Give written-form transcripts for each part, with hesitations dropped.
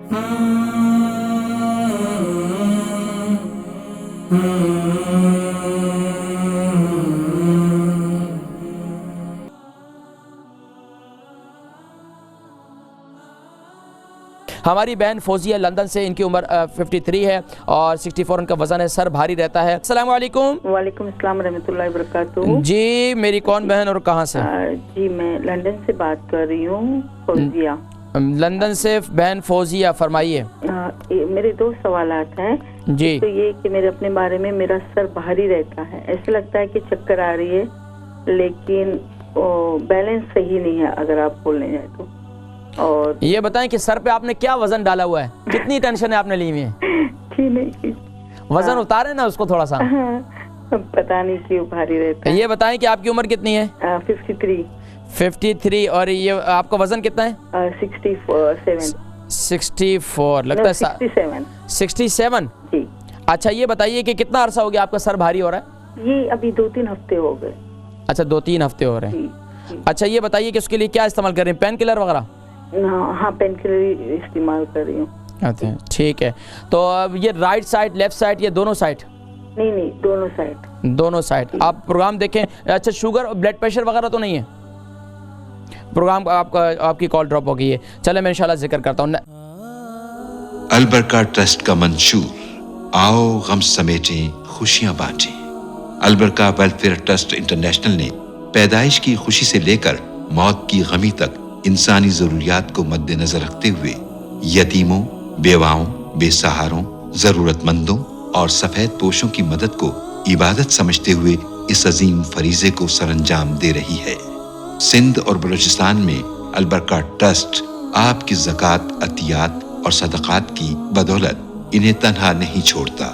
हमारी बहन फौजिया लंदन से, इनकी उम्र 53 है और 64 उनका वज़न है, सर भारी रहता है। अस्सलाम वालेकुम। वालेकुम अस्सलाम रहमतुल्लाहि वबरकातुहू। जी, मेरी कौन बहन और कहाँ से? जी मैं लंदन से बात कर रही हूँ, फौजिया। लंदन से बहन फौजिया, फरमाइए। मेरे दो सवालात हैं जी। तो ये कि मेरे अपने बारे में मेरा सर भारी रहता है, ऐसा लगता है कि चक्कर आ रही है, लेकिन बैलेंस सही नहीं है अगर आप बोलने जाए तो। और ये बताएं कि सर पे आपने क्या वजन डाला हुआ है, कितनी टेंशन है आपने ली हुई है? नहीं, वजन उतारे ना उसको थोड़ा सा। पता नहीं क्यों भारी रहता है। ये बताएं कि आपकी उम्र कितनी है? 53। और ये आपका वजन कितना है? 64 लगता है। 67 जी। अच्छा, ये बताइए कि कितना अरसा हो गया आपका सर भारी हो रहा है? ये अभी 2-3 हफ्ते हो गए। अच्छा, 2-3 हफ्ते हो रहे हैं। अच्छा, ये बताइए कि उसके लिए क्या इस्तेमाल कर रहे हैं, पेन किलर वगैरह? हाँ, पेन किलर इस्तेमाल कर रही हूँ। अच्छा, ठीक है। तो अब ये राइट साइड, लेफ्ट साइड, ये दोनों साइड? नहीं, दोनों साइड। दोनों साइड। आप प्रोग्राम देखें। अच्छा, शुगर और ब्लड प्रेशर वगैरह तो नहीं है? प्रोग्राम आपकी कॉल ड्रॉप हो गई है। चले, मैं इंशाल्लाह जिक्र करता हूँ। अल बरका ट्रस्ट का मंशूर, आओ गम समेटें खुशियां बांटें। अल बरका वेलफेयर ट्रस्ट इंटरनेशनल ने पैदाइश की खुशी से लेकर मौत की गमी तक इंसानी जरूरियात को मद्देनजर रखते हुए यतीमों, बेवाओं, बेसहारों, जरूरतमंदों और सफेद पोशों की मदद को इबादत समझते हुए इस अजीम फरीजे को सरअंजाम दे रही है। सिंध और बलूचिस्तान में अल बरका ट्रस्ट आपकी ज़कात, अतियात और सदक़ात की बदौलत इन्हें तन्हा नहीं छोड़ता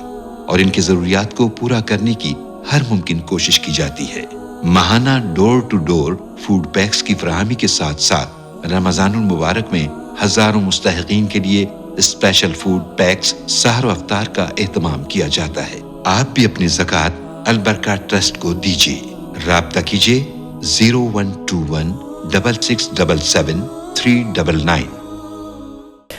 और इनकी जरूरियात को पूरा करने की हर मुमकिन कोशिश की जाती है। माहाना door to door food packs की फराहमी के साथ साथ रमजानुल मुबारक में हजारों मुस्तहिकीन के लिए स्पेशल फूड पैक्स सहर अफ्तार का एहतमाम किया जाता है। आप भी अपनी ज़कात अल बरका ट्रस्ट को दीजिए। राब्ता कीजिए 0121 6677 399।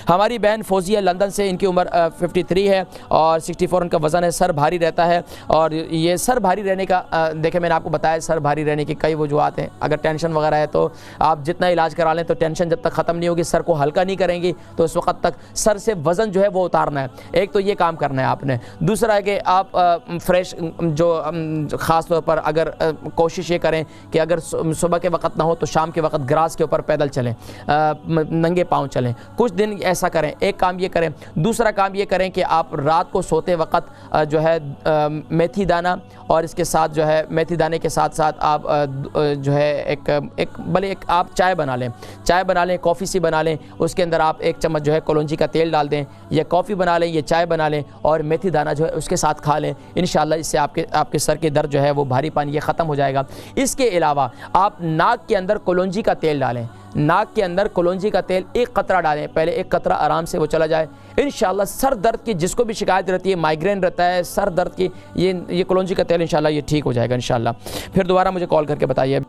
हमारी बहन फौजिया लंदन से, इनकी उम्र 53 है और 64 उनका वज़न है, सर भारी रहता है। और ये सर भारी रहने का देखें, मैंने आपको बताया सर भारी रहने की कई वजूहत हैं। अगर टेंशन वगैरह है तो आप जितना इलाज करा लें तो टेंशन जब तक ख़त्म नहीं होगी, सर को हल्का नहीं करेंगी तो उस वक्त तक सर से वज़न जो है वो उतारना है। एक तो ये काम करना है आपने। दूसरा है कि आप फ्रेश जो ख़ास तौर पर अगर कोशिश ये करें कि अगर सुबह के वक्त ना हो तो शाम के वक्त ग्रास के ऊपर पैदल चलें, नंगे पाँव चलें, कुछ दिन ऐसा करें। एक काम ये करें। दूसरा काम ये करें कि आप रात को सोते वक्त जो है मेथी दाना और इसके साथ जो है मेथी दाने के साथ साथ आप जो है एक आप चाय बना लें, कॉफ़ी सी बना लें, उसके अंदर आप 1 चम्मच जो है कलौंजी का तेल डाल दें, या कॉफ़ी बना लें, ये चाय बना लें और मेथी दाना जो है उसके साथ खा लें। इंशाल्लाह इससे आपके सर के दर्द जो है वो भारीपन ये ख़त्म हो जाएगा। इसके अलावा आप नाक के अंदर कलौंजी का तेल डालें, नाक के अंदर कलौंजी का तेल 1 कतरा डालें, पहले 1 कतरा आराम से वो चला जाए। इंशाल्लाह सर दर्द की जिसको भी शिकायत रहती है, माइग्रेन रहता है, सर दर्द की, ये कलौंजी का तेल इंशाल्लाह ये ठीक हो जाएगा इंशाल्लाह। फिर दोबारा मुझे कॉल करके बताइए।